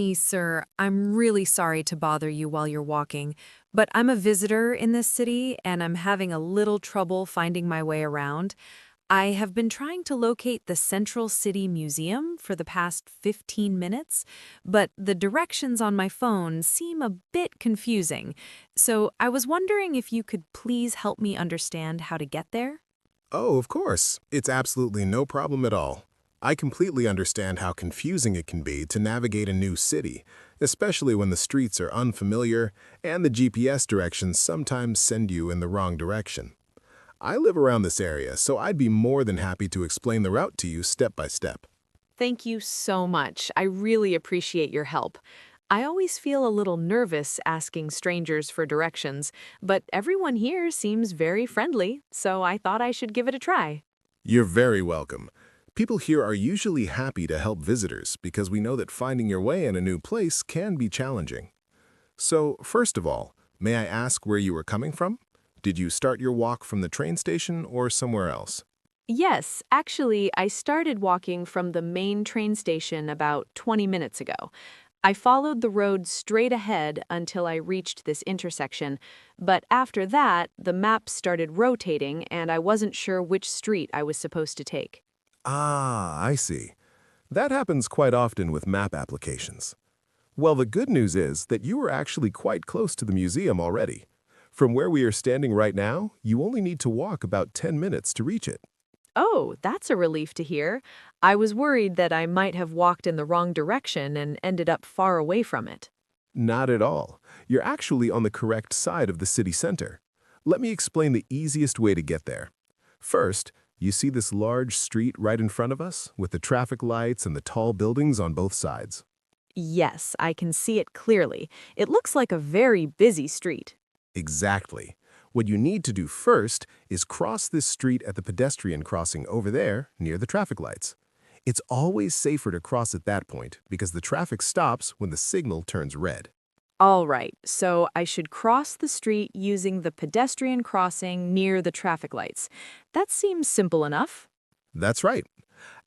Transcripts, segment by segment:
me, sir. I'm really sorry to bother you while you're walking, but I'm a visitor in this city and I'm having a little trouble finding my way around. I have been trying to locate the Central City Museum for the past 15 minutes, but the directions on my phone seem a bit confusing. So I was wondering if you could please help me understand how to get there? Oh, of course. It's absolutely no problem at all. I completely understand how confusing it can be to navigate a new city, especially when the streets are unfamiliar and the GPS directions sometimes send you in the wrong direction. I live around this area, so I'd be more than happy to explain the route to you step by step. Thank you so much. I really appreciate your help. I always feel a little nervous asking strangers for directions, but everyone here seems very friendly, so I thought I should give it a try. You're very welcome. People here are usually happy to help visitors because we know that finding your way in a new place can be challenging. So, first of all, may I ask where you were coming from? Did you start your walk from the train station or somewhere else? Yes, actually, I started walking from the main train station about 20 minutes ago. I followed the road straight ahead until I reached this intersection, but after that, the map started rotating and I wasn't sure which street I was supposed to take. Ah, I see. That happens quite often with map applications. Well, the good news is that you are actually quite close to the museum already. From where we are standing right now, you only need to walk about 10 minutes to reach it. Oh, that's a relief to hear. I was worried that I might have walked in the wrong direction and ended up far away from it. Not at all. You're actually on the correct side of the city center. Let me explain the easiest way to get there. First, you see this large street right in front of us with the traffic lights and the tall buildings on both sides. Yes, I can see it clearly. It looks like a very busy street. Exactly. What you need to do first is cross this street at the pedestrian crossing over there near the traffic lights. It's always safer to cross at that point because the traffic stops when the signal turns red. All right, so I should cross the street using the pedestrian crossing near the traffic lights. That seems simple enough. That's right.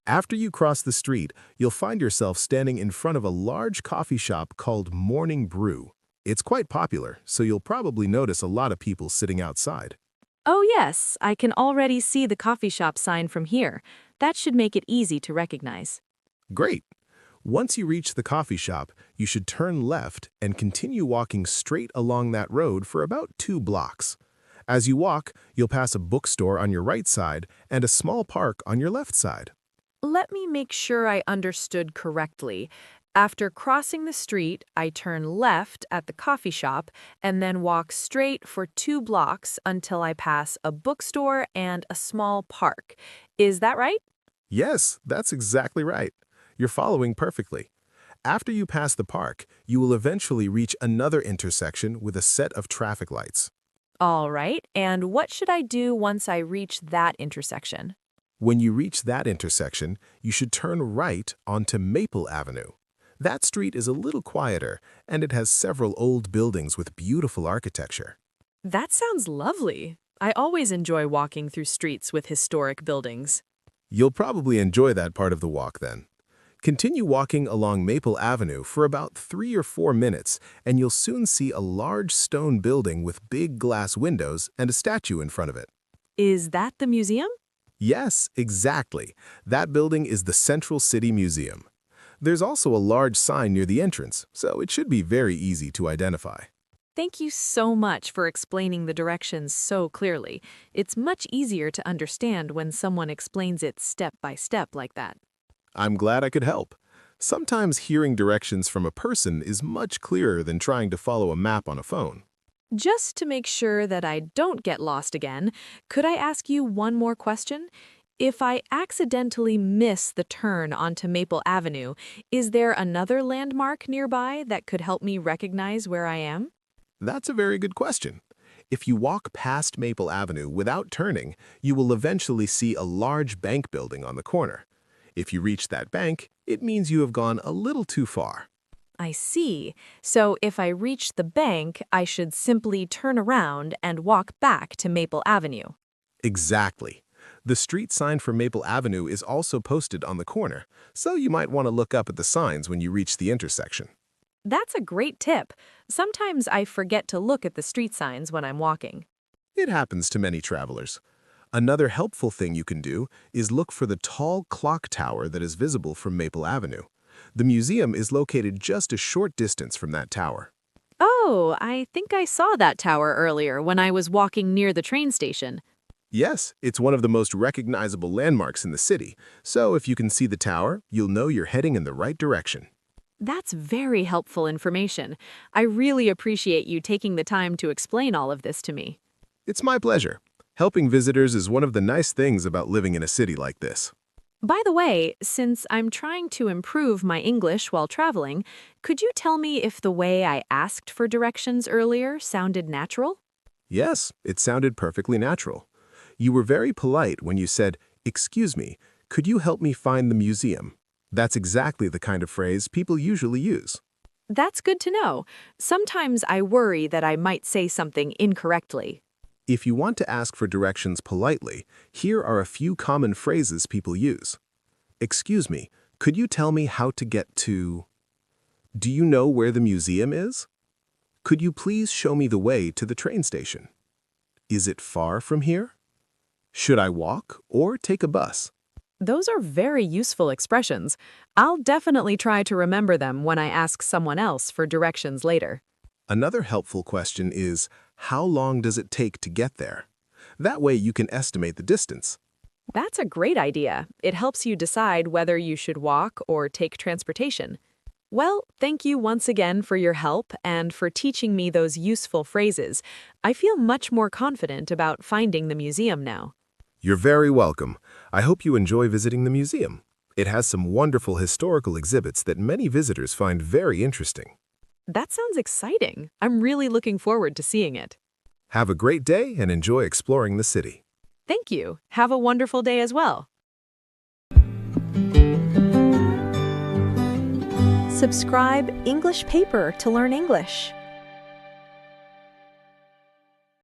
After you cross the street, you'll find yourself standing in front of a large coffee shop called Morning Brew. It's quite popular, so you'll probably notice a lot of people sitting outside. Oh, yes, I can already see the coffee shop sign from here. That should make it easy to recognize. Great! Once you reach the coffee shop, you should turn left and continue walking straight along that road for about 2 blocks. As you walk, you'll pass a bookstore on your right side and a small park on your left side. Let me make sure I understood correctly. After crossing the street, I turn left at the coffee shop and then walk straight for 2 blocks until I pass a bookstore and a small park. Is that right? Yes, that's exactly right. You're following perfectly. After you pass the park, you will eventually reach another intersection with a set of traffic lights. All right, and what should I do once I reach that intersection? When you reach that intersection, you should turn right onto Maple Avenue. That street is a little quieter, and it has several old buildings with beautiful architecture. That sounds lovely. I always enjoy walking through streets with historic buildings. You'll probably enjoy that part of the walk then. Continue walking along Maple Avenue for about 3 or 4 minutes, and you'll soon see a large stone building with big glass windows and a statue in front of it. Is that the museum? Yes, exactly. That building is the Central City Museum. There's also a large sign near the entrance, so it should be very easy to identify. Thank you so much for explaining the directions so clearly. It's much easier to understand when someone explains it step by step like that. I'm glad I could help. Sometimes hearing directions from a person is much clearer than trying to follow a map on a phone. Just to make sure that I don't get lost again, could I ask you one more question? If I accidentally miss the turn onto Maple Avenue, is there another landmark nearby that could help me recognize where I am? That's a very good question. If you walk past Maple Avenue without turning, you will eventually see a large bank building on the corner. If you reach that bank, it means you have gone a little too far. I see. So if I reach the bank, I should simply turn around and walk back to Maple Avenue. Exactly. The street sign for Maple Avenue is also posted on the corner, so you might want to look up at the signs when you reach the intersection. That's a great tip. Sometimes I forget to look at the street signs when I'm walking. It happens to many travelers. Another helpful thing you can do is look for the tall clock tower that is visible from Maple Avenue. The museum is located just a short distance from that tower. Oh, I think I saw that tower earlier when I was walking near the train station. Yes, it's one of the most recognizable landmarks in the city, so if you can see the tower, you'll know you're heading in the right direction. That's very helpful information. I really appreciate you taking the time to explain all of this to me. It's my pleasure. Helping visitors is one of the nice things about living in a city like this. By the way, since I'm trying to improve my English while traveling, could you tell me if the way I asked for directions earlier sounded natural? Yes, it sounded perfectly natural. You were very polite when you said, "Excuse me, could you help me find the museum?" That's exactly the kind of phrase people usually use. That's good to know. Sometimes I worry that I might say something incorrectly. If you want to ask for directions politely, here are a few common phrases people use. "Excuse me, could you tell me how to get to?" "Do you know where the museum is?" "Could you please show me the way to the train station?" "Is it far from here?" "Should I walk or take a bus?" Those are very useful expressions. I'll definitely try to remember them when I ask someone else for directions later. Another helpful question is, how long does it take to get there? That way you can estimate the distance. That's a great idea. It helps you decide whether you should walk or take transportation. Well, thank you once again for your help and for teaching me those useful phrases. I feel much more confident about finding the museum now. You're very welcome. I hope you enjoy visiting the museum. It has some wonderful historical exhibits that many visitors find very interesting. That sounds exciting. I'm really looking forward to seeing it. Have a great day and enjoy exploring the city. Thank you. Have a wonderful day as well. Subscribe English Paper to learn English.